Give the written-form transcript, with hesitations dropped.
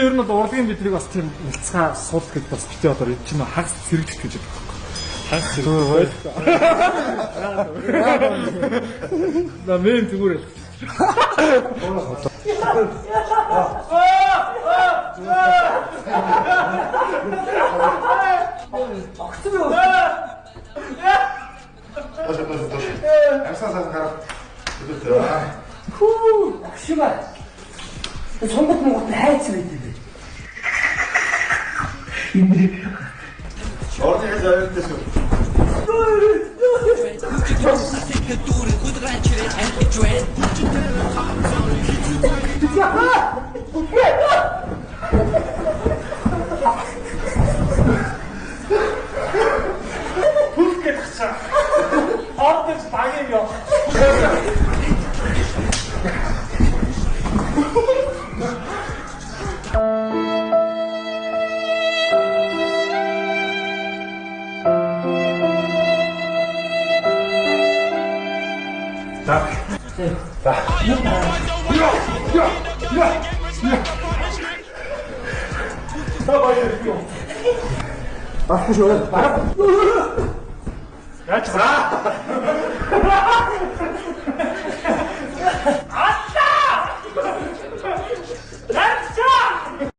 Ер нь урлагийн бидрийг бас тийм нэлцгаа суулт гэж бас битээ одоо чинь хагас зэрэгч гэж байна. Хагас зэрэг. На мен зүгээр. Амсаасаа гараад Хүү, агшмаа. Сонгот монгот хайцсан байдаг. орны хэл авиртай шүү. Бүлгээд гацаа. Ордос баг юм ёо. Так. Так. Давай, ёо. Ах шүү. Яаж гараа?